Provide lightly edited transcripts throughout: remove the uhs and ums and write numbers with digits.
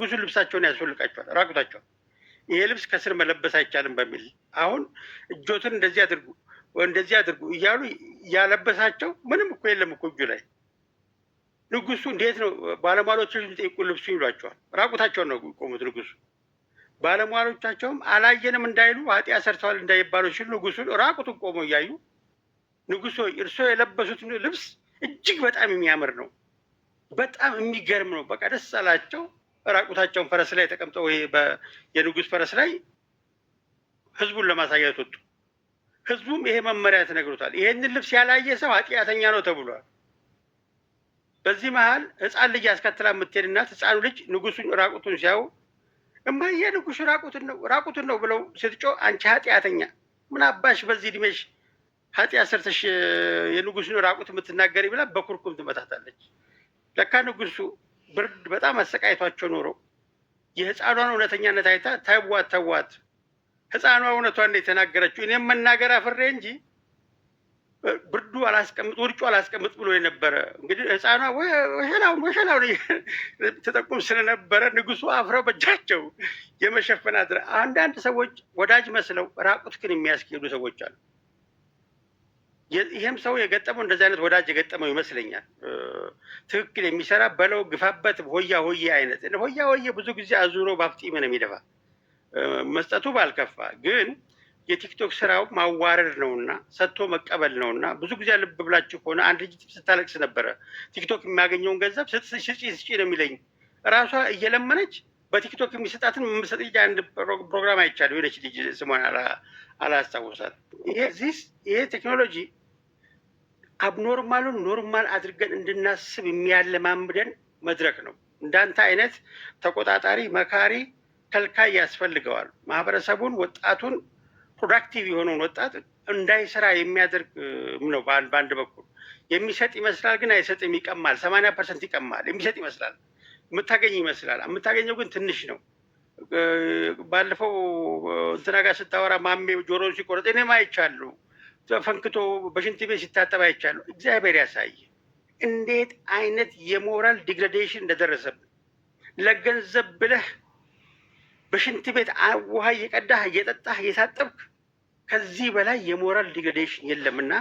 ብዙ ልብሳቸውን ያስወልቃቸዋል ራቁታቸውን። ይሄ ልብስ ከስር መለበስ አይቻልም በሚል አሁን እጆትን እንደዚህ አድርጉ እንደዚህ አድርጉ እያሉ ያለበሳቸው ምንም እኮ የለም እኮ እጁ ላይ። ንጉሱ እንዴት ነው ባለሟሎችን ጠይቁ ልብሱ ይሏቸዋል። ራቁታቸውን ነው ቆሙት ንጉሱ። ባለሟሎቻቸውም አላየንም እንዳይሉ ኃጢአት ሰርተዋል እንዳይባሉ ሲሉ ንጉሱን ራቁቱን ቆመው እያዩ ንጉሶ እርስዎ የለበሱት ልብስ እጅግ በጣም የሚያምር ነው፣ በጣም የሚገርም ነው። በቃ ደስ አላቸው። ራቁታቸውን ፈረስ ላይ ተቀምጠው ይሄ የንጉስ ፈረስ ላይ ህዝቡን ለማሳየት ወጡ። ህዝቡም ይሄ መመሪያ ተነግሮታል። ይሄንን ልብስ ያላየ ሰው ኃጢአተኛ ነው ተብሏል። በዚህ መሀል ህፃን ልጅ ያስከትላ የምትሄድ እናት ህፃኑ ልጅ ንጉሱን ራቁቱን ሲያዩ እማዬ ንጉሱ ራቁቱን ነው ብለው ስትጮህ አንቺ ኃጢአተኛ ምን አባሽ በዚህ እድሜሽ ኃጢአት ሰርተሽ የንጉሱን ራቁት የምትናገሪ ብላ በኩርኩም ትመታታለች። ለካ ንጉሱ ብርድ በጣም አሰቃይቷቸው ኖረው የህፃኗን እውነተኛነት አይታ ተዋት ህፃኗ እውነቷን የተናገረችው እኔም መናገር አፍሬ እንጂ ብርዱ አላስቀምጥ ውርጩ አላስቀምጥ ብሎ የነበረ እንግዲህ ህፃኗ ወሸላውን ተጠቁም ስለነበረ ንጉሱ አፍረው በእጃቸው የመሸፈን አንዳንድ ሰዎች ወዳጅ መስለው ራቁት ግን የሚያስኬዱ ሰዎች አሉ። ይህም ሰው የገጠመው እንደዚህ አይነት ወዳጅ የገጠመው ይመስለኛል። ትክክል የሚሰራ በለው ግፋበት ሆያ ሆዬ አይነት ሆያ ሆዬ ብዙ ጊዜ አዙሮ ባፍጢም ነው የሚደፋ። መስጠቱ ባልከፋ ግን የቲክቶክ ስራው ማዋረድ ነውና ሰጥቶ መቀበል ነውና ብዙ ጊዜ ልብ ብላችሁ ከሆነ አንድ ልጅ ስታለቅስ ነበረ። ቲክቶክ የሚያገኘውን ገንዘብ ስጪ ነው የሚለኝ። ራሷ እየለመነች በቲክቶክ የሚሰጣትን የምሰጥ አንድ ፕሮግራም አይቻለሁ። የሆነች ልጅ ስሟን አላስታውሳት። ይሄ ቴክኖሎጂ አብኖርማሉን ኖርማል አድርገን እንድናስብ የሚያለማምደን መድረክ ነው። እንዳንተ አይነት ተቆጣጣሪ፣ መካሪ፣ ከልካይ ያስፈልገዋል። ማህበረሰቡን፣ ወጣቱን ፕሮዳክቲቭ የሆነውን ወጣት እንዳይሰራ የሚያደርግ ነው። በአንድ በኩል የሚሰጥ ይመስላል ግን አይሰጥም፣ ይቀማል። 80% ይቀማል። የሚሰጥ ይመስላል፣ የምታገኝ ይመስላል። የምታገኘው ግን ትንሽ ነው። ባለፈው እንትና ጋር ስታወራ ማሜ ጆሮን ሲቆረጥ እኔም አይቻለሁ። ፈንክቶ በሽንት ቤት ሲታጠብ አይቻለሁ። እግዚአብሔር ያሳይ እንዴት አይነት የሞራል ዲግሬዴሽን እንደደረሰብን። ለገንዘብ ብለህ በሽንት ቤት ውሃ እየቀዳህ እየጠጣህ እየታጠብክ ከዚህ በላይ የሞራል ዲግሬዴሽን የለምና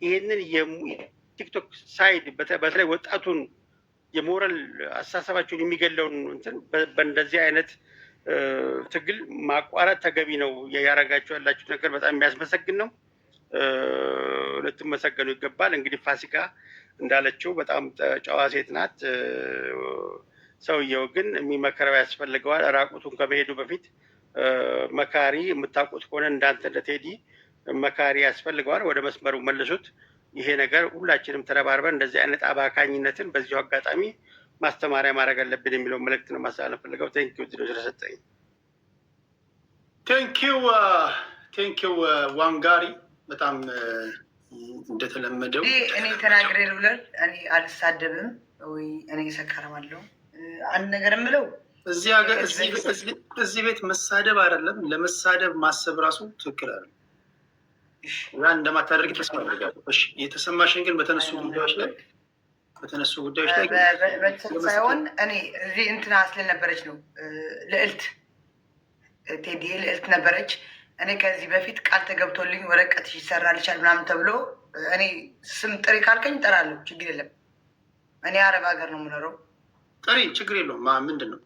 ይህንን የቲክቶክ ሳይድ በተለይ ወጣቱን የሞራል አስተሳሰባቸውን የሚገለውን እንትን በእንደዚህ አይነት ትግል ማቋረጥ ተገቢ ነው። ያረጋችሁ ያላችሁ ነገር በጣም የሚያስመሰግን ነው። ልትመሰገኑ ይገባል። እንግዲህ ፋሲካ እንዳለችው በጣም ጨዋ ሴት ናት። ሰውየው ግን የሚመከረው ያስፈልገዋል። ራቁቱን ከመሄዱ በፊት መካሪ የምታውቁት ከሆነ እንዳንተ እንደ ቴዲ መካሪ ያስፈልገዋል። ወደ መስመሩ መልሱት። ይሄ ነገር ሁላችንም ተረባርበን እንደዚህ አይነት አባካኝነትን በዚሁ አጋጣሚ ማስተማሪያ ማድረግ አለብን የሚለው መልእክት ነው ማስተላለፍ ፈልገው። ቴንኪው ስለሰጠኝ። ቴንኪው ዋንጋሪ። በጣም እንደተለመደው እኔ ተናግሬ ልብለል። እኔ አልሳደብም ወይ እኔ ሰከረማለሁ። አንድ ነገር የምለው እዚህ ሀገር እዚህ ቤት መሳደብ አይደለም፣ ለመሳደብ ማሰብ ራሱ ትክክል አለ። ያ እንደማታደርግ ተስፋ አደርጋለሁ። እሺ፣ የተሰማሽን ግን በተነሱ ጉዳዮች ላይ ሳይሆን እኔ እዚህ እንትና ስለነበረች ነው ልዕልት ቴዲ ልዕልት ነበረች። እኔ ከዚህ በፊት ቃል ተገብቶልኝ ወረቀት ይሰራልሻል ምናምን ተብሎ እኔ ስም ጥሪ ካልከኝ እጠራለሁ፣ ችግር የለም። እኔ አረብ ሀገር ነው የምኖረው። ጥሪ ችግር የለውም። ምንድን ነው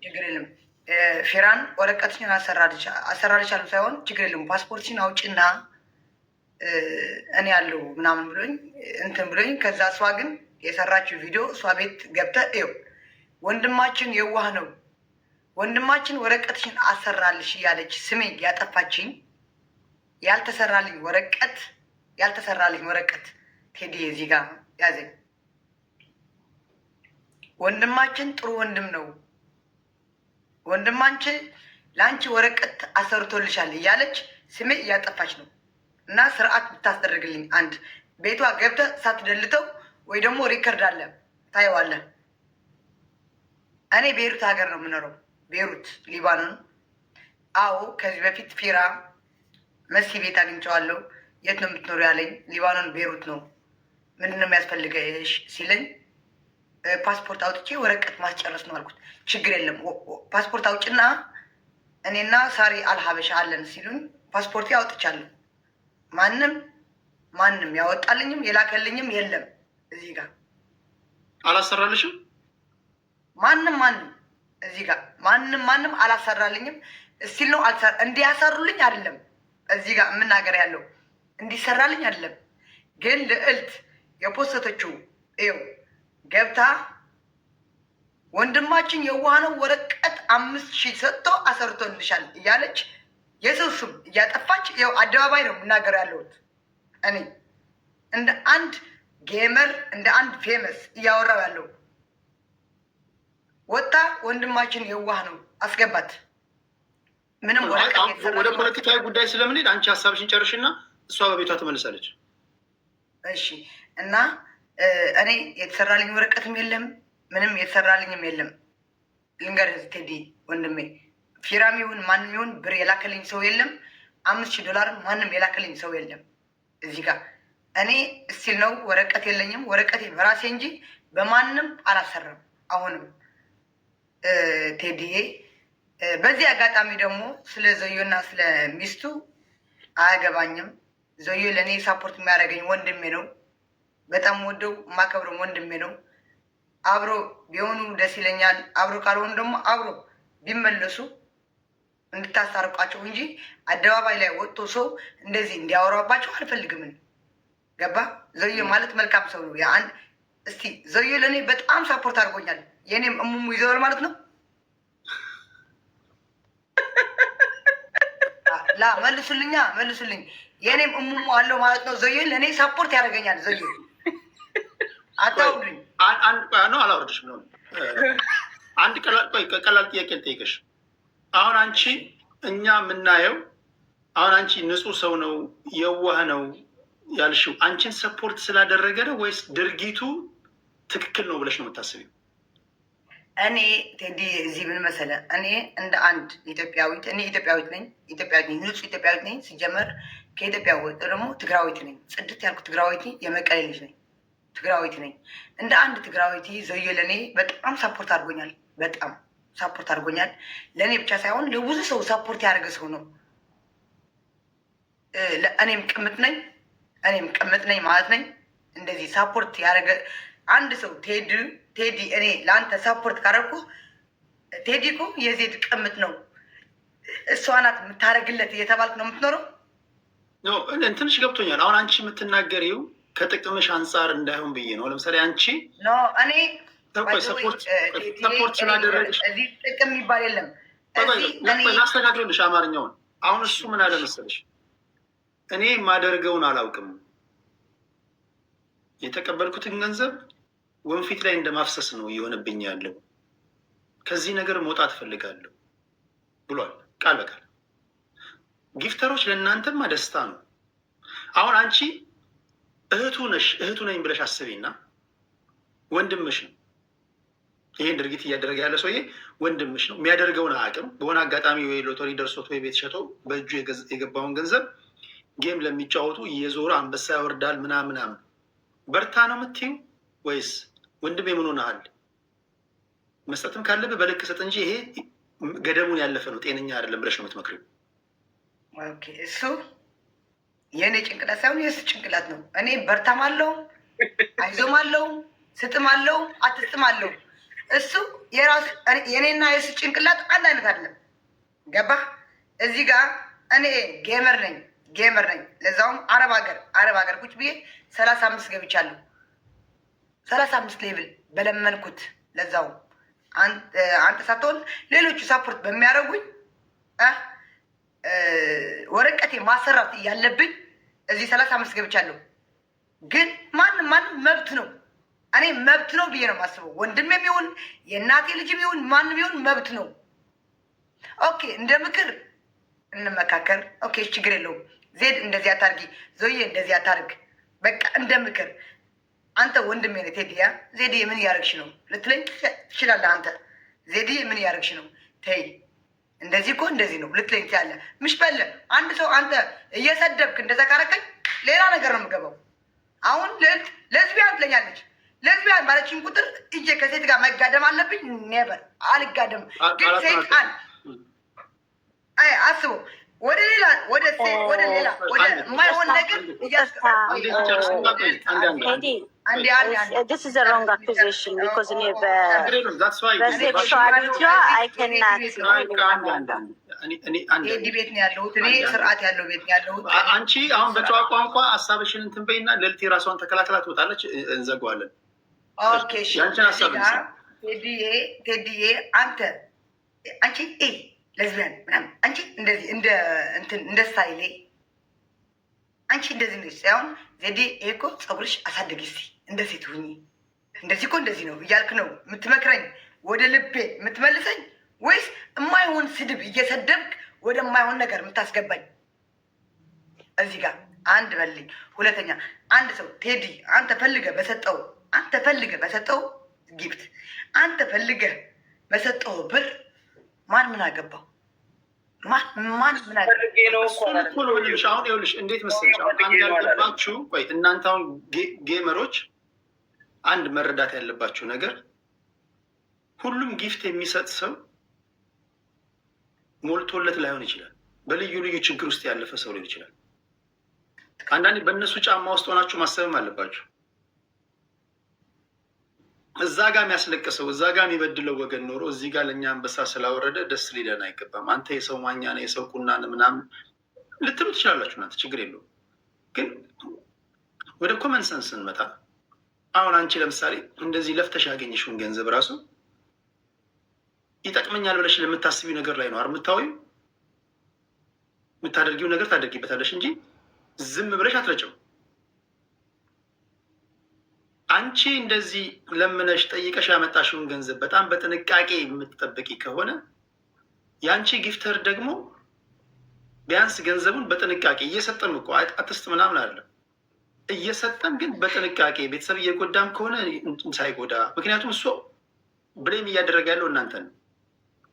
ችግር የለም። ፊራን ወረቀትሽን አሰራልሻለሁ ሳይሆን ችግር የለም ፓስፖርትሽን አውጭና እኔ ያለው ምናምን ብሎኝ እንትን ብሎኝ፣ ከዛ እሷ ግን የሰራችው ቪዲዮ እሷ ቤት ገብተህ ይኸው ወንድማችን የዋህ ነው ወንድማችን ወረቀትሽን አሰራልሽ እያለች ስሜ ያጠፋችኝ ያልተሰራልኝ ወረቀት ቴዲ እዚህ ጋር ያዘኝ። ወንድማችን ጥሩ ወንድም ነው፣ ወንድማችን ለአንቺ ወረቀት አሰርቶልሻል እያለች ስሜ እያጠፋች ነው። እና ስርዓት ብታስደርግልኝ፣ አንድ ቤቷ ገብተህ ሳትደልተው ወይ ደግሞ ሪከርድ አለ ታየዋለህ። እኔ ቤሩት ሀገር ነው የምኖረው፣ ቤሩት ሊባኖን። አዎ ከዚህ በፊት ፊራ መሲ ቤት አግኝቼዋለሁ። የት ነው የምትኖሩ ያለኝ፣ ሊባኖን ቤሩት ነው። ምንድን ነው የሚያስፈልገሽ ሲለኝ ፓስፖርት አውጥቼ ወረቀት ማስጨረስ ነው አልኩት። ችግር የለም ፓስፖርት አውጭና እኔና ሳሪ አልሀበሻ አለን ሲሉኝ ፓስፖርት አውጥቻለሁ። ማንም ያወጣልኝም የላከልኝም የለም። እዚህ ጋር አላሰራልሽም? ማንም እዚህ ጋር ማንም አላሰራልኝም። እስቲል ነው እንዲያሰሩልኝ አይደለም እዚህ ጋር የምናገር ያለው እንዲሰራልኝ አይደለም። ግን ልዕልት የፖስተችው ይኸው ገብታ ወንድማችን የዋህ ነው ወረቀት 5,000 ሰጥቶ አሰርቶልሻል እያለች የሰው ስም እያጠፋች ይኸው አደባባይ ነው የምናገር ያለሁት። እኔ እንደ አንድ ጌመር እንደ አንድ ፌመስ እያወራው ያለው ወጣ ወንድማችን የዋህ ነው አስገባት። ምንም ወደ ፖለቲካዊ ጉዳይ ስለምንሄድ አንቺ ሀሳብሽን ጨርሽና እሷ በቤቷ ትመልሳለች። እሺ። እና እኔ የተሰራልኝ ወረቀትም የለም ምንም የተሰራልኝም የለም። ልንገርህ ቴዲ ወንድሜ፣ ፊራም ይሁን ማንም ይሁን ብር የላከልኝ ሰው የለም። $5,000 ማንም የላከልኝ ሰው የለም። እዚህ ጋር እኔ እስቲል ነው ወረቀት የለኝም። ወረቀቴ በራሴ እንጂ በማንም አላሰራም። አሁንም ቴዲዬ በዚህ አጋጣሚ ደግሞ ስለ ዘዮና ስለ ሚስቱ አያገባኝም። ዘዮ ለእኔ ሳፖርት የሚያደርገኝ ወንድሜ ነው። በጣም ወደው የማከብረው ወንድሜ ነው። አብሮ ቢሆኑ ደስ ይለኛል። አብሮ ካልሆኑ ደግሞ አብሮ ቢመለሱ እንድታስታርቋቸው እንጂ አደባባይ ላይ ወጥቶ ሰው እንደዚህ እንዲያወራባቸው አልፈልግም። ገባ? ዘዮ ማለት መልካም ሰው ነው። እስቲ ዘዮ ለእኔ በጣም ሳፖርት አድርጎኛል። የእኔም እሙሙ ይዘዋል ማለት ነው። መልሱልኝ። የእኔም እሙሙ አለው ማለት ነው። ዘዮ ለእኔ ሳፖርት ያደርገኛል። ዘዮ አታውሉኝ። ነው አላወርድሽም ነው። አንድ ቀላል ጥያቄ ልጠይቅሽ። አሁን አንቺ እኛ የምናየው አሁን አንቺ ንጹህ ሰው ነው የዋህ ነው ያልሽው አንቺን ሰፖርት ስላደረገ ነው ወይስ ድርጊቱ ትክክል ነው ብለሽ ነው የምታስቢው? እኔ ቴዲ እዚህ ምን መሰለህ፣ እኔ እንደ አንድ ኢትዮጵያዊት ኢትዮጵያዊት ነኝ፣ ንጹህ ኢትዮጵያዊት ነኝ። ሲጀመር ከኢትዮጵያ ወጥ ደግሞ ትግራዊት ነኝ። ጽድት ያልኩ ትግራዊት፣ የመቀሌ ልጅ ነኝ፣ ትግራዊት ነኝ። እንደ አንድ ትግራዊት ዘዮ ለእኔ በጣም ሳፖርት አድርጎኛል። በጣም ሳፖርት አድርጎኛል። ለእኔ ብቻ ሳይሆን ለብዙ ሰው ሳፖርት ያደረገ ሰው ነው። እኔም ቅምጥ ነኝ ማለት ነኝ። እንደዚህ ሳፖርት ያደረገ አንድ ሰው ቴዲ እኔ ለአንተ ሳፖርት ካደረኩ ቴዲ እኮ የዜድ ቅምጥ ነው፣ እሷ ናት የምታደርግለት እየተባልክ ነው የምትኖረው። ትንሽ ገብቶኛል። አሁን አንቺ የምትናገሪው ከጥቅምሽ አንጻር እንዳይሆን ብዬ ነው። ለምሳሌ አንቺ እኔ ሰፖርት ስላደረግሽ እዚህ ጥቅም የሚባል የለም። ላስተካክልልሽ አማርኛውን። አሁን እሱ ምን አለ መሰለሽ፣ እኔ የማደርገውን አላውቅም፣ የተቀበልኩትን ገንዘብ ወንፊት ላይ እንደማፍሰስ ነው እየሆነብኝ ያለው፣ ከዚህ ነገር መውጣት እፈልጋለሁ ብሏል ቃል በቃል። ጊፍተሮች ለእናንተማ ደስታ ነው። አሁን አንቺ እህቱ ነኝ ብለሽ አስቢና ወንድምሽ ነው ይህን ድርጊት እያደረገ ያለ ሰውዬ ወንድምሽ ነው። የሚያደርገውን አቅም በሆነ አጋጣሚ ወይ ሎተሪ ደርሶት ወይ ቤት ሸጦ በእጁ የገባውን ገንዘብ ጌም ለሚጫወቱ እየዞረ አንበሳ ያወርዳል ምናምን። በርታ ነው የምትይው ወይስ ወንድሜ ምን ሆነሃል? መስጠትም ካለብህ በልክ ስጥ እንጂ ይሄ ገደቡን ያለፈ ነው፣ ጤነኛ አይደለም ብለሽ ነው የምትመክሪው? እሱ የእኔ ጭንቅላት ሳይሆን የእሱ ጭንቅላት ነው። እኔ በርታም አለው፣ አይዞም አለው፣ ስጥም አለው፣ አትስጥም አለው። እሱ የራሱ የእኔና የእሱ ጭንቅላት አንድ አይነት አይደለም። ገባህ? እዚህ ጋር እኔ ጌመር ነኝ። ለዛውም አረብ ሀገር ቁጭ ብዬ 35 ገብቻለሁ። 35 ሌብል በለመንኩት። ለዛውም አንተ ሳትሆን ሌሎቹ ሳፖርት በሚያደርጉኝ ወረቀቴ ማሰራት እያለብኝ እዚህ 35 ገብቻለሁ። ግን ማንም መብት ነው። እኔ መብት ነው ብዬ ነው የማስበው። ወንድሜም ይሁን የእናቴ ልጅም ይሁን ማንም ይሁን መብት ነው። ኦኬ፣ እንደ ምክር እንመካከር። ኦኬ፣ ችግር የለውም። ዜድ እንደዚህ አታርጊ፣ ዞዬ እንደዚህ አታርግ። በቃ እንደ ምክር አንተ ወንድሜ ነህ ቴዲያ፣ ዜድዬ ምን እያደረግሽ ነው ልትለኝ ትችላለህ። አንተ ዜድዬ ምን እያደረግሽ ነው፣ ተይ እንደዚህ እኮ እንደዚህ ነው ልትለኝ ትችላለህ። ምሽ በለ አንድ ሰው አንተ እየሰደብክ እንደዛ ካረከኝ ሌላ ነገር ነው የምገባው። አሁን ለዝቢያን ትለኛለች። ለዝቢያን ማለችን ቁጥር እጄ ከሴት ጋር መጋደም አለብኝ? ኔቨር አልጋደም። ግን ሰይጣን አስቡ ወደ ሌላ ወደ የማይሆን ነገር This is a wrong accusation because ቤት ነው ያለሁት እኔ ስርዓት ያለው ቤት ነው ያለሁት። አንቺ አሁን በጨዋ ቋንቋ ሀሳብሽን እንትን በይና ለልቴ ራሷን ተከላክላ ትወጣለች። እንዘጋዋለን። ኦኬ ቴዲዬ አንቺ ለዝቢያን ምናምን አንቺ እንደዚህ እንደ ስታይሌ አንቺ እንደዚህ ነው ሳይሆን ዜዴ እኮ ፀጉርሽ አሳደጊ እስኪ እንደ ሴት ሁኚ እንደዚህ እኮ እንደዚህ ነው እያልክ ነው የምትመክረኝ ወደ ልቤ የምትመልሰኝ ወይስ የማይሆን ስድብ እየሰደብክ ወደ የማይሆን ነገር የምታስገባኝ? እዚህ ጋር አንድ በልኝ። ሁለተኛ አንድ ሰው ቴዲ አንተ ፈልገህ በሰጠው ጊፍት አንተ ፈልገህ በሰጠው ብር ማን ምን አገባው? ማን ምን አገባው? አሁን ይኸውልሽ እንዴት መሰለሽ አሁን አንድ ያልገባችሁ ቆይ እናንተ አሁን ጌመሮች አንድ መረዳት ያለባችሁ ነገር ሁሉም ጊፍት የሚሰጥ ሰው ሞልቶለት ላይሆን ይችላል። በልዩ ልዩ ችግር ውስጥ ያለፈ ሰው ሊሆን ይችላል። አንዳንዴ በእነሱ ጫማ ውስጥ ሆናችሁ ማሰብም አለባችሁ። እዛ ጋር የሚያስለቅሰው እዛ ጋር የሚበድለው ወገን ኖሮ እዚህ ጋር ለእኛ አንበሳ ስላወረደ ደስ ሊለን አይገባም። አንተ የሰው ማኛ ነው የሰው ቁና ምናምን ልትሉ ትችላላችሁ። እናንተ ችግር የለውም። ግን ወደ ኮመን ሰንስ ስንመጣ አሁን አንቺ ለምሳሌ እንደዚህ ለፍተሽ ያገኘሽውን ገንዘብ ራሱ ይጠቅመኛል ብለሽ ለምታስቢው ነገር ላይ ነው የምታወይው። የምታደርጊው ነገር ታደርጊበታለሽ እንጂ ዝም ብለሽ አትረጨው። አንቺ እንደዚህ ለምነሽ ጠይቀሽ ያመጣሽውን ገንዘብ በጣም በጥንቃቄ የምትጠብቂ ከሆነ የአንቺ ጊፍተር ደግሞ ቢያንስ ገንዘቡን በጥንቃቄ እየሰጠም እኮ አትስጥ ምናምን አለ እየሰጠም ግን በጥንቃቄ ቤተሰብ እየጎዳም ከሆነ ሳይጎዳ፣ ምክንያቱም እሱ ብሌም እያደረገ ያለው እናንተ ነው።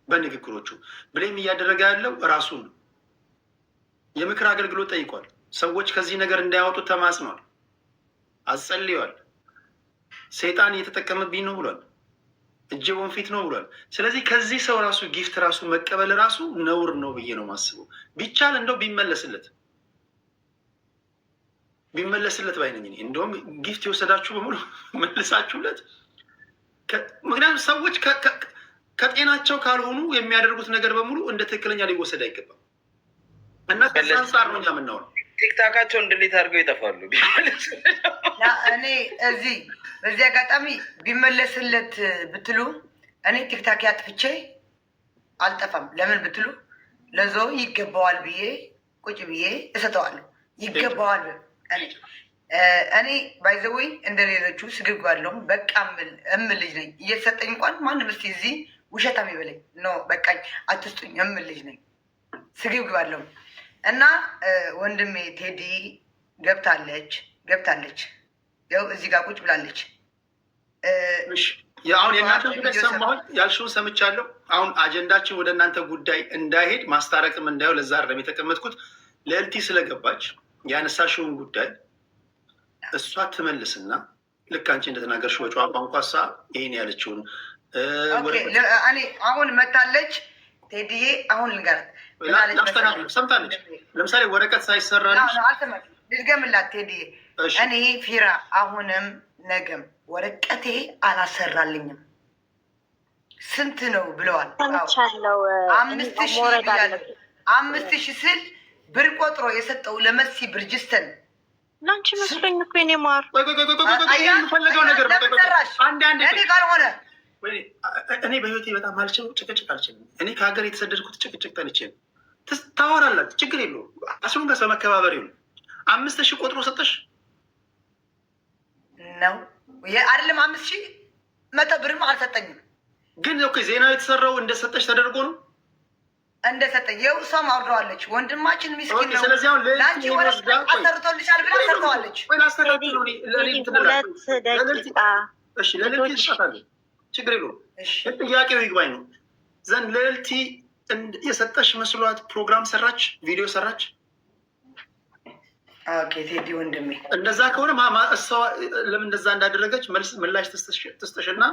በንግግሮቹ ብሌም እያደረገ ያለው ራሱን ነው። የምክር አገልግሎት ጠይቋል። ሰዎች ከዚህ ነገር እንዳያወጡ ተማጽኗል፣ አጸልዋል። ሰይጣን እየተጠቀመብኝ ነው ብሏል። እጄ ወንፊት ነው ብሏል። ስለዚህ ከዚህ ሰው ራሱ ጊፍት ራሱ መቀበል ራሱ ነውር ነው ብዬ ነው ማስበው። ቢቻል እንደው ቢመለስለት ባይነኝ። እንደውም ጊፍት የወሰዳችሁ በሙሉ መልሳችሁለት። ምክንያቱም ሰዎች ከጤናቸው ካልሆኑ የሚያደርጉት ነገር በሙሉ እንደ ትክክለኛ ሊወሰድ አይገባም። እና ከዛ አንጻር ነው እኛ የምናወራው። ቲክታካቸውን ድሊት አድርገው ይጠፋሉ። እኔ በዚህ አጋጣሚ ቢመለስለት ብትሉ እኔ ቲክታክ ያጥፍቼ አልጠፋም። ለምን ብትሉ ለዞ ይገባዋል ብዬ ቁጭ ብዬ እሰጠዋለሁ። ይገባዋል እኔ ባይዘወይ እንደ ሌሎቹ ስግብ አለውም በቃ እምል ልጅ ነኝ። እየተሰጠኝ እንኳን ማንም እስኪ እዚህ ውሸታም ይበለኝ ኖ በቃኝ አትስጡኝ እምል ልጅ ነኝ። ስግብ አለውም እና ወንድሜ ቴዲ ገብታለች ያው እዚህ ጋር ቁጭ ብላለች። አሁን የእናንተ ጉዳይ ሰማሁኝ ያልሽውን ሰምቻለሁ። አሁን አጀንዳችን ወደ እናንተ ጉዳይ እንዳይሄድ ማስታረቅም እንዳየው ለዛ አይደለም የተቀመጥኩት። ለእልቲ ስለገባች ያነሳሽውን ጉዳይ እሷ ትመልስና ልክ አንቺ እንደተናገርሽው በጨዋ ቋንቋ እሷ ይሄን ያለችውን እኔ አሁን መታለች ቴዲዬ አሁን ልንገራት ሰምታለች። ለምሳሌ ወረቀት ሳይሰራልሽ ልድገምላት ቴዲዬ እኔ ፊራ አሁንም ነገም ወረቀቴ አላሰራልኝም። ስንት ነው ብለዋል። 5,000 ስል ብር ቆጥሮ የሰጠው ለመሲ ብርጅስተን ላንቺ መስሎኝ እኮ የኔ ማር ፈለገው ነገር እኔ ካልሆነ እኔ በህይወቴ በጣም ጭቅጭቅ አልችልም። እኔ ከሀገር የተሰደድኩት ጭቅጭቅ ጠልቼ ነው። ታወራላችሁ፣ ችግር የለውም። አስሩን ከሰው መከባበር ነው። 5,000 ቆጥሮ ሰጠሽ ነው አይደለም? 5,000 100 ብርም አልሰጠኝም። ግን ዜናው የተሰራው እንደሰጠሽ ተደርጎ ነው እንደሰጠኝ። ይኸው እሷም አውርደዋለች። ወንድማችን ሚስኪን ነው። ስለዚህ አሁን ለአንቺ አሰርቶልሻል ብላ ሰርተዋለች። ለልልቲ ይሰጣል፣ ችግር የለውም። ጥያቄው ይግባኝ ነው ዘንድ ለልልቲ የሰጠሽ መስሏት ፕሮግራም ሰራች፣ ቪዲዮ ሰራች። ኦኬ ቴዲ ወንድሜ፣ እንደዛ ከሆነ እሷ ለምን እንደዛ እንዳደረገች ምላሽ ትስጥሽና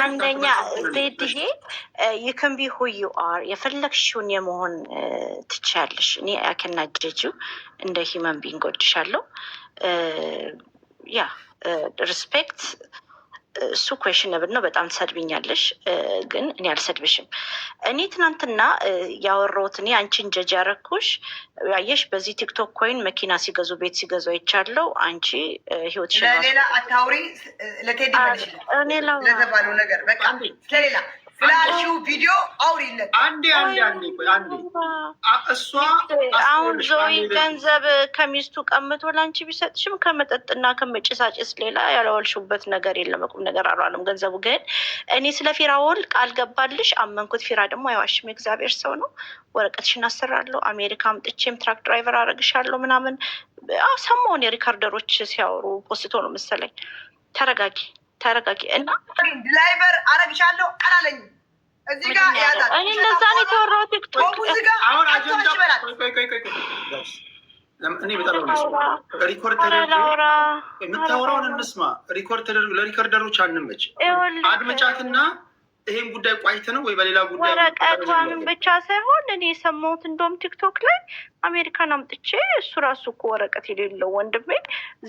አንደኛ ዜድዬ ይክን ቢ ሁ ዩ አር የፈለግሽውን የመሆን ትችያለሽ። እኔ አከናጀጁ እንደ ሂመን ቢንግ ወድሻለሁ። ያ ሪስፔክት እሱ ኩዌሽነብል ነው። በጣም ትሰድብኛለሽ፣ ግን እኔ አልሰድብሽም። እኔ ትናንትና ያወራሁት እኔ አንቺን ጀጅ ያረኩሽ ያየሽ በዚህ ቲክቶክ ኮይን መኪና ሲገዙ ቤት ሲገዙ አይቻለው። አንቺ ህይወት ለሌላ አታውሪ፣ ለቴዲ መልሽ ለተባለው ነገር በቃ ስለሌላ ፍላሽው ቪዲዮ አውሪለት። አንዴ እሷ አሁን ዞይ ገንዘብ ከሚስቱ ቀምቶ ላንቺ ቢሰጥሽም ከመጠጥና ከመጭሳጭስ ሌላ ያለወልሽበት ነገር የለም። ቁም ነገር አሏለም። ገንዘቡ ግን እኔ ስለ ፊራውል ቃል ገባልሽ፣ አመንኩት። ፊራ ደግሞ አይዋሽም፣ የእግዚአብሔር ሰው ነው። ወረቀትሽን አሰራለሁ፣ አሜሪካ አምጥቼም ትራክ ድራይቨር አረግሻለሁ ምናምን ሰሞን የሪካርደሮች ሲያወሩ ፖስቶ ነው መሰለኝ። ተረጋጊ እና ድራይቨር አረግሻለሁ አላለኝም። እዚህ ጋር ያዛት እኔ እንደዛ ነው የተወራው ቲክቶክ። አሁን አጀንዳ እኔ በጣም የምታወራውን እንስማ። ሪኮርድ ተደርጎ ለሪኮርደሮች አንመች። አድምጫትና ይሄን ጉዳይ ቋይት ነው ወይ በሌላ ጉዳይ ወረቀቷንም ብቻ ሳይሆን እኔ የሰማሁት እንደውም ቲክቶክ ላይ አሜሪካን አምጥቼ እሱ ራሱ እኮ ወረቀት የሌለው ወንድሜ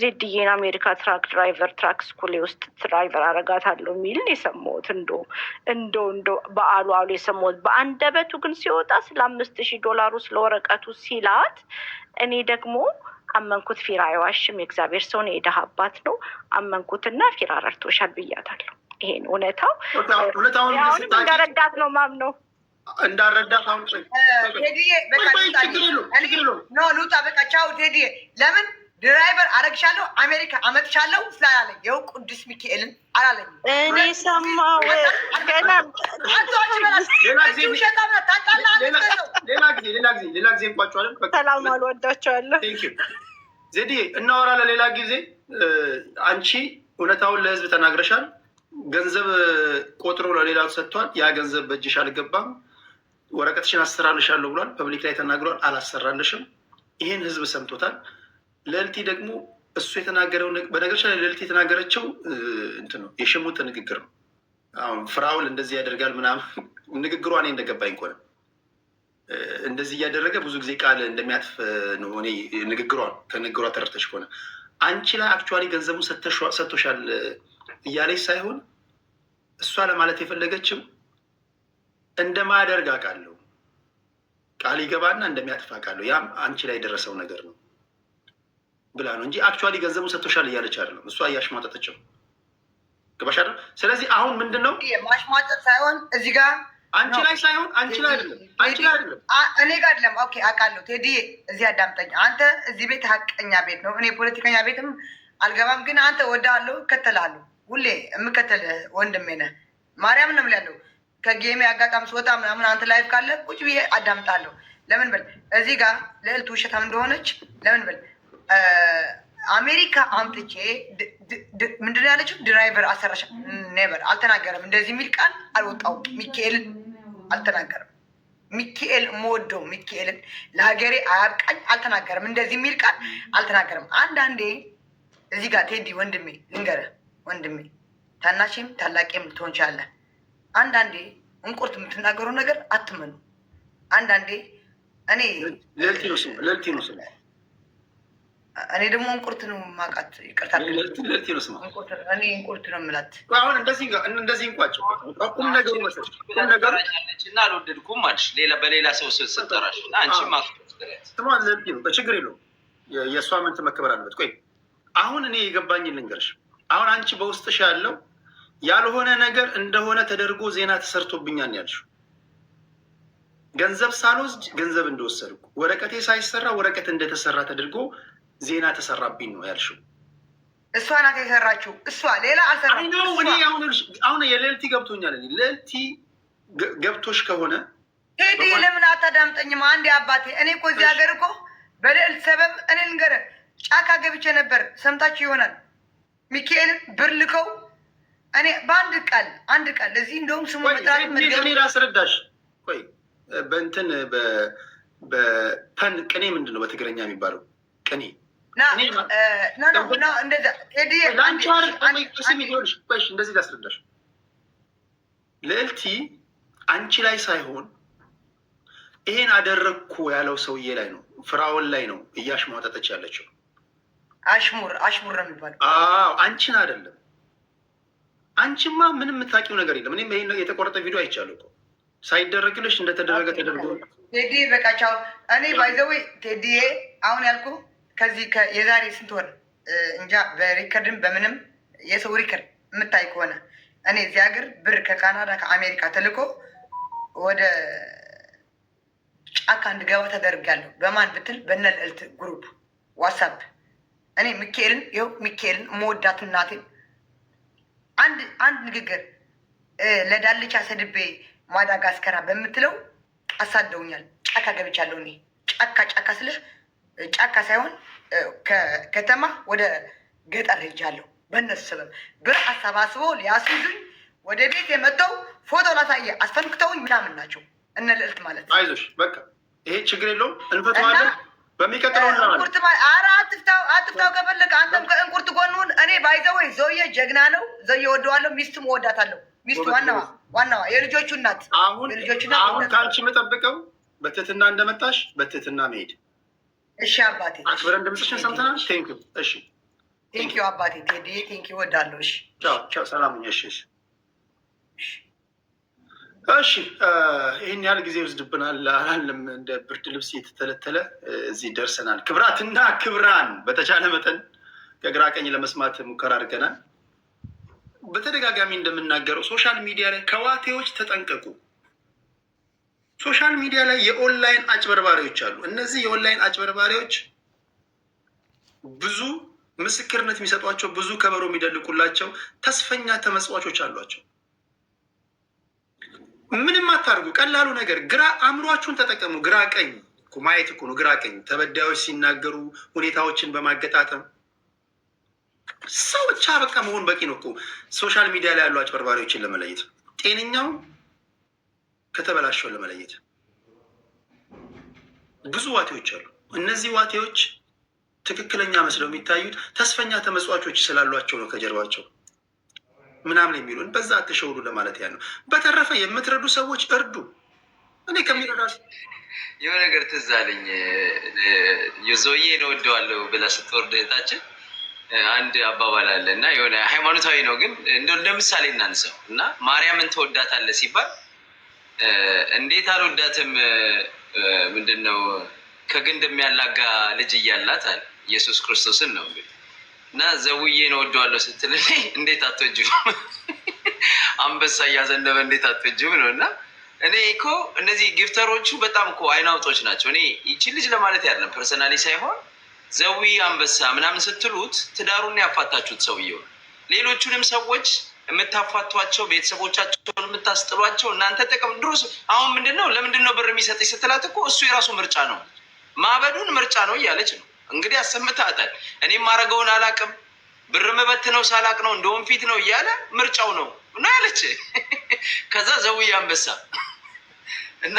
ዜድዬን አሜሪካ ትራክ ድራይቨር ትራክ ስኩሌ ውስጥ ድራይቨር አረጋታለሁ የሚል የሰማሁት እንደው በአሉ የሰማሁት። በአንደበቱ ግን ሲወጣ ስለ $5,000 ስለ ወረቀቱ ሲላት እኔ ደግሞ አመንኩት። ፊራ አይዋሽም፣ የእግዚአብሔር ሰው ነው፣ የደሃ አባት ነው። አመንኩትና ፊራ ረድቶሻል ብያታለሁ። ይሄን እውነታውን እንዳረዳት ነው ማምነው እንዳረዳት። አሁን ቴዲዬ በቃ ሉጣ በቃ ቻው ቴዲዬ። ለምን ድራይቨር አረግሻለሁ አሜሪካ አመጥሻለሁ ስላላለኝ ይኸው ቅዱስ ሚካኤልን አላለኝ። እኔ ሰማሁ ገና ሌላ ጊዜ እንቋጫዋለን። ሰላም አሉ፣ ወዳቸዋለሁ። ዜድዬ እናወራለን ሌላ ጊዜ። አንቺ እውነታውን ለህዝብ ተናግረሻል። ገንዘብ ቆጥሮ ለሌላ ሰጥቷል። ያ ገንዘብ በእጅሽ አልገባም። ወረቀትሽን አሰራልሻለሁ ብሏል። ፐብሊክ ላይ ተናግሯል። አላሰራልሽም። ይህን ህዝብ ሰምቶታል። ልዕልቲ ደግሞ እሱ የተናገረው በነገሮች ላይ ልዕልቲ የተናገረችው እንትን ነው፣ የሽሙጥ ንግግር ነው። አሁን ፍራውል እንደዚህ ያደርጋል ምናምን ንግግሯ እኔ እንደገባኝ ከሆነ እንደዚህ እያደረገ ብዙ ጊዜ ቃል እንደሚያጥፍ ነው። እኔ ከንግግሯ ተረድተሽ ከሆነ አንቺ ላይ አክቹዋሊ ገንዘቡን ሰጥቶሻል እያለች ሳይሆን እሷ ለማለት የፈለገችው እንደማያደርግ አውቃለሁ፣ ቃል ይገባና እንደሚያጥፍ አውቃለሁ፣ ያም አንቺ ላይ የደረሰው ነገር ነው ብላ ነው እንጂ አክቹዋሊ ገንዘቡን ሰጥቶሻል እያለች አይደለም። እሷ እያሽሟጠጠችው ገባሽ አይደል? ስለዚህ አሁን ምንድን ነው ማሽሟጠጥ ሳይሆን እዚህ ጋር አንቺ ላይ ሳይሆን አንቺ ላይ አይደለም እኔ ጋር አይደለም። ኦኬ አውቃለሁ ቴዲ፣ እዚህ አዳምጠኝ። አንተ እዚህ ቤት ሀቀኛ ቤት ነው። እኔ ፖለቲከኛ ቤትም አልገባም፣ ግን አንተ ወዳለሁ፣ እከተላለሁ። ሁሌ የምከተል ወንድሜ ነህ። ማርያም ነው የምልህ። ከጌሜ አጋጣሚ ስወጣ ምናምን አንተ ላይፍ ካለ ቁጭ ብዬ አዳምጣለሁ። ለምን በል እዚህ ጋር ልዕልት ውሸታም እንደሆነች ለምን በል አሜሪካ አምጥቼ ምንድን ያለችው ድራይቨር አሰራሽ ኔቨር አልተናገረም። እንደዚህ የሚል ቃል አልወጣውም። ሚካኤልን አልተናገረም። ሚካኤል የምወደው ሚካኤልን ለሀገሬ አያብቃኝ አልተናገረም። እንደዚህ የሚል ቃል አልተናገረም። አንዳንዴ እዚህ ጋር ቴዲ ወንድሜ ልንገርህ፣ ወንድሜ ታናሽም ታላቂም ትሆን ቻለህ። አንዳንዴ እንቁርት የምትናገረው ነገር አትመኑ። አንዳንዴ እኔ እኔ ደግሞ እንቁርት ነው የማውቃት። ይቅርታ እኔ እንቁርት ነው የምላት። አሁን እንደዚህ እንቋጭ ቁም ነገሩ መሰለሽ ቁም ነገሩ እና አልወደድኩም አልሽ በሌላ ሰው ስጠራሽ እና አንቺ ስሟን ለልቲ ነው ችግር የለውም። የእሷ ምን መከበር አለበት። ቆይ አሁን እኔ የገባኝ ልንገርሽ። አሁን አንቺ በውስጥሽ ያለው ያልሆነ ነገር እንደሆነ ተደርጎ ዜና ተሰርቶብኛል ያልሽው፣ ገንዘብ ሳልወስድ ገንዘብ እንደወሰድኩ፣ ወረቀቴ ሳይሰራ ወረቀት እንደተሰራ ተደርጎ ዜና ተሰራብኝ ነው ያልሽው። እሷ ናት የሰራችው። እሷ ሌላ አልሰራ። አሁን የልዕልቲ ገብቶኛል። ልዕልቲ ገብቶሽ ከሆነ ሄዲ ለምን አታዳምጠኝም? አንዴ አባቴ፣ እኔ እኮ እዚህ ሀገር እኮ በልዕልት ሰበብ እኔ ልንገርህ ጫካ ገብቼ ነበር። ሰምታችሁ ይሆናል። ሚካኤልን ብር ልከው እኔ በአንድ ቃል እዚህ እንደውም ስሙ እኔ ላስረዳሽ። ቆይ በእንትን በፐን ቅኔ ምንድን ነው በትግረኛ የሚባለው ቅኔ? እንደዚህ ላስረዳሽ። ልዕልቲ አንቺ ላይ ሳይሆን ይሄን አደረግኩ ያለው ሰውዬ ላይ ነው፣ ፍራኦል ላይ ነው እያሽሟጠጠች ያለችው። አሽሙር ነው የሚባለው። አንቺን አይደለም። አንቺማ ምንም የምታውቂው ነገር የለም። እኔም ይሄ የተቆረጠ ቪዲዮ አይቻለሁ እኮ ሳይደረግልሽ እንደተደረገ ተደርጎ። ቴዲ በቃ ቻው። እኔ ባይዘዌ ቴዲዬ አሁን ያልኩ ከዚህ የዛሬ ስንት ወር እንጃ በሪከርድም በምንም የሰው ሪከርድ የምታይ ከሆነ እኔ እዚህ ሀገር ብር ከካናዳ ከአሜሪካ ተልኮ ወደ ጫካ እንድገባ ተደርጋለሁ። በማን ብትል በነ ልዕልት ግሩፕ ዋትሳፕ። እኔ ሚካኤልን ይኸው ሚካኤልን መወዳት እናቴን አንድ ንግግር ለዳልቻ ሰድቤ ማዳጋስከራ በምትለው አሳደውኛል። ጫካ ገብቻለሁ። እኔ ጫካ ስልህ ጫካ ሳይሆን ከከተማ ወደ ገጠር ሄጃለሁ። በእነሱ ሰበብ ብር አሰባስበው ሊያስይዙኝ ወደ ቤት የመጣው ፎቶ ላሳየ አስፈንክተውኝ ምናምን ናቸው እነ ልዕልት ማለት። አይዞሽ በቃ ይሄ ችግር የለውም እንፈተዋለን። በሚቀጥለው አትፍታው ከፈለግ አንተም ከእንቁርት ጎንሁን። እኔ ባይዘወይ ዘውዬ ጀግና ነው። ዘውዬ ወደዋለሁ። ሚስቱም እወዳታለሁ። ሚስቱ ዋናዋ የልጆቹ እናት። አሁን ከአንቺ የምጠብቀው በትህትና እንደመጣሽ በትህትና መሄድ። እሺ አባቴ፣ አክብረን ድምፅሽን ሰምተናል። ቴንኪው። እሺ ቴንኪው አባቴ። ቴዲዬ ቴንኪው፣ እወዳለሁ። እሺ ቻው፣ ሰላም። እሺ እሺ፣ ይህን ያህል ጊዜ ይወስድብናል አላለም። እንደ ብርድ ልብስ የተተለተለ እዚህ ደርሰናል። ክብራትና ክብራን፣ በተቻለ መጠን ከግራ ቀኝ ለመስማት ሙከራ አድርገናል። በተደጋጋሚ እንደምናገረው ሶሻል ሚዲያ ላይ ከዋቴዎች ተጠንቀቁ። ሶሻል ሚዲያ ላይ የኦንላይን አጭበርባሪዎች አሉ። እነዚህ የኦንላይን አጭበርባሪዎች ብዙ ምስክርነት የሚሰጧቸው፣ ብዙ ከበሮ የሚደልቁላቸው ተስፈኛ ተመጽዋቾች አሏቸው። ምንም አታርጉ። ቀላሉ ነገር ግራ አእምሯችሁን ተጠቀሙ። ግራ ቀኝ ማየት እኮ ነው። ግራ ቀኝ ተበዳዮች ሲናገሩ ሁኔታዎችን በማገጣጠም ሰው ብቻ በቃ መሆን በቂ ነው እኮ ሶሻል ሚዲያ ላይ ያሉ አጭበርባሪዎችን ለመለየት፣ ጤነኛው ከተበላሸው ለመለየት ብዙ ዋቴዎች አሉ። እነዚህ ዋቴዎች ትክክለኛ መስለው የሚታዩት ተስፈኛ ተመጽዋቾች ስላሏቸው ነው ከጀርባቸው ምናምን የሚሉን። በዛ አትሸውዱ ለማለት ያለው። በተረፈ የምትረዱ ሰዎች እርዱ። እኔ ከሚረዳ የሆነ ነገር ትዝ አለኝ። የዞዬን እወደዋለሁ ብላ ስትወርድ እህታችን አንድ አባባል አለ እና የሆነ ሃይማኖታዊ ነው ግን እንደ ምሳሌ እናንሰው እና ማርያምን ትወዳታለህ ሲባል እንዴት አልወዳትም፣ ምንድን ነው ከግንድ የሚያላጋ ልጅ እያላት አለ ኢየሱስ ክርስቶስን ነው እንግዲህ እና ዘውዬን እወደዋለሁ ስትል እንዴት አትወጂም? አንበሳ እያዘነበ እንዴት አትወጂም ነው። እና እኔ እኮ እነዚህ ጊፍተሮቹ በጣም እኮ አይናውጦች ናቸው። እኔ ይቺን ልጅ ለማለት ያለም ፐርሰናሊ ሳይሆን ዘዊ አንበሳ ምናምን ስትሉት ትዳሩን ያፋታችሁት ሰውየው። ሌሎቹንም ሰዎች የምታፋቷቸው፣ ቤተሰቦቻቸውን የምታስጥሏቸው እናንተ ጥቅም ድሮስ። አሁን ምንድነው ለምንድነው ብር የሚሰጥሽ ስትላት እኮ እሱ የራሱ ምርጫ ነው፣ ማበዱን ምርጫ ነው እያለች ነው እንግዲህ አሰምታታል። እኔም ማድረገውን አላቅም፣ ብር መበትነው ሳላቅ ነው፣ እንደውም ፊት ነው እያለ ምርጫው ነው እና ያለች። ከዛ ዘውዬ አንበሳ እና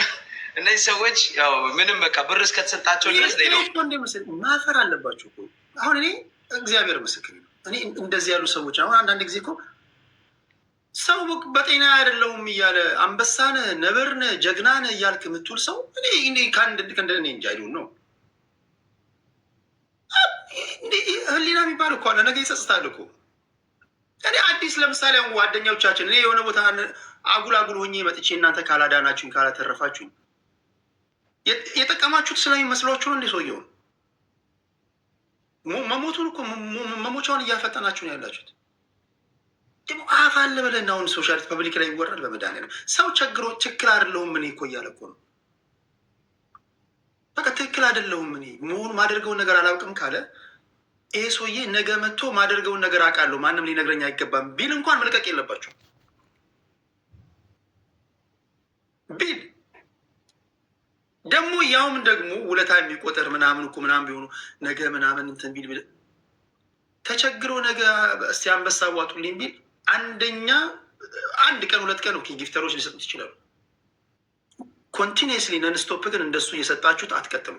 እነዚህ ሰዎች ያው ምንም በቃ ብር እስከተሰጣቸው ድረስ ማፈር አለባቸው። አሁን እኔ እግዚአብሔር ምስክር ነው። እኔ እንደዚህ ያሉ ሰዎች አሁን አንዳንድ ጊዜ እኮ ሰው በጤና አይደለሁም እያለ አንበሳነ ነብርነ ጀግናነ እያልክ የምትውል ሰው እኔ ከአንድ እኔ እንጂ አይሉን ነው። ህሊና የሚባል እኮ አለ፣ ነገ ይጸጽታል እኮ። እኔ አዲስ ለምሳሌ አሁን ጓደኞቻችን እኔ የሆነ ቦታ አጉል ሆኜ መጥቼ እናንተ ካላዳናችሁኝ ካላተረፋችሁኝ የጠቀማችሁት ስለሚመስሏችሁ ነው እንዴ? ሰውየውን መሞቱን እኮ መሞቻውን እያፈጠናችሁ ነው ያላችሁት። ደግሞ አፍ አለ በለን አሁን ሶሻል ፐብሊክ ላይ ይወራል። በመድኃኒዓለም ሰው ቸግሮ ትክክል አይደለሁም እኔ እኮ እያለ እኮ ነው። በቃ ትክክል አይደለሁም እኔ መሆኑ ማደርገውን ነገር አላውቅም ካለ ይሄ ሰውዬ ነገ መጥቶ ማደርገውን ነገር አውቃለሁ ማንም ሊነግረኝ አይገባም ቢል እንኳን መልቀቅ የለባቸው ቢል ደግሞ ያውም ደግሞ ውለታ የሚቆጠር ምናምን እኮ ምናምን ቢሆኑ ነገ ምናምን እንትን ቢል ተቸግሮ ነገ እስቲ አንበሳ ዋጡልኝ ቢል አንደኛ አንድ ቀን ሁለት ቀን ጊፍተሮች ሊሰጡት ይችላሉ። ኮንቲኒየስሊ ነንስቶፕ ግን እንደሱ እየሰጣችሁት አትቀጥሉ።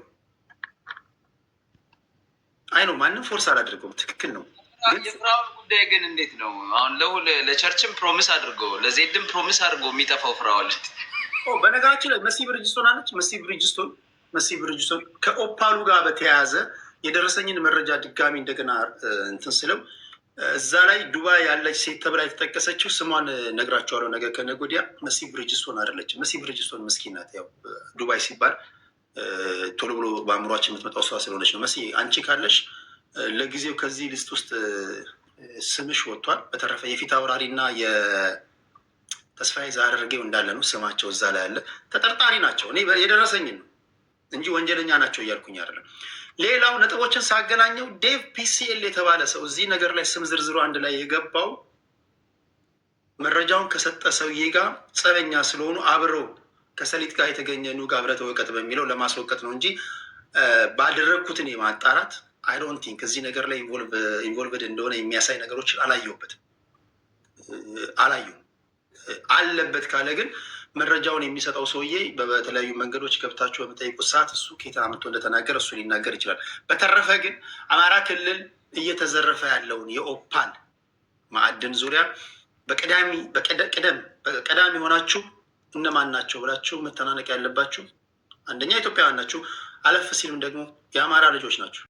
አይ ነው ማንም ፎርስ አላደርገውም። ትክክል ነው። የፍራውን ጉዳይ ግን እንዴት ነው አሁን ለቸርችም ፕሮሚስ አድርጎ ለዜድም ፕሮሚስ አድርጎ የሚጠፋው ፍራዋል? በነገራችን ላይ መሲ ብርጅስቶን አለች። መሲ ብርጅስቶን ከኦፓሉ ጋር በተያያዘ የደረሰኝን መረጃ ድጋሚ እንደገና እንትን ስለው እዛ ላይ ዱባይ ያለች ሴት ተብላ የተጠቀሰችው ስሟን ነግራቸዋለሁ ነገ ከነገ ወዲያ። መሲ ብርጅስቶን አይደለችም። መሲ ብርጅስቶን ምስኪን ናት። ያው ዱባይ ሲባል ቶሎ ብሎ በአእምሯችን የምትመጣው ሰዋ ስለሆነች ነው። መሲ አንቺ ካለሽ ለጊዜው ከዚህ ሊስት ውስጥ ስምሽ ወጥቷል። በተረፈ የፊት አውራሪ እና የተስፋዬ ዛረርጌው እንዳለ ነው ስማቸው እዛ ላይ ያለ። ተጠርጣሪ ናቸው። እኔ የደረሰኝን ነው እንጂ ወንጀለኛ ናቸው እያልኩኝ አይደለም። ሌላው ነጥቦችን ሳገናኘው ዴቭ ፒሲኤል የተባለ ሰው እዚህ ነገር ላይ ስም ዝርዝሩ አንድ ላይ የገባው መረጃውን ከሰጠ ሰውዬ ጋር ጸበኛ ስለሆኑ አብረው ከሰሊጥ ጋር የተገኘ ኑግ አብረህ ተወቀጥ በሚለው ለማስወቀጥ ነው እንጂ ባደረግኩትን የማጣራት አይ ዶንት ቲንክ እዚህ ነገር ላይ ኢንቮልቭድ እንደሆነ የሚያሳይ ነገሮች አላየሁበትም። አለበት ካለ ግን መረጃውን የሚሰጠው ሰውዬ በተለያዩ መንገዶች ገብታችሁ በምጠይቁት ሰዓት እሱ ኬታ አምጥቶ እንደተናገረ እሱ ሊናገር ይችላል። በተረፈ ግን አማራ ክልል እየተዘረፈ ያለውን የኦፓል ማዕድን ዙሪያ በቀዳሚ ሆናችሁ እነማን ናቸው ብላችሁ መተናነቅ ያለባችሁ አንደኛ ኢትዮጵያውያን ናችሁ፣ አለፍ ሲልም ደግሞ የአማራ ልጆች ናቸው።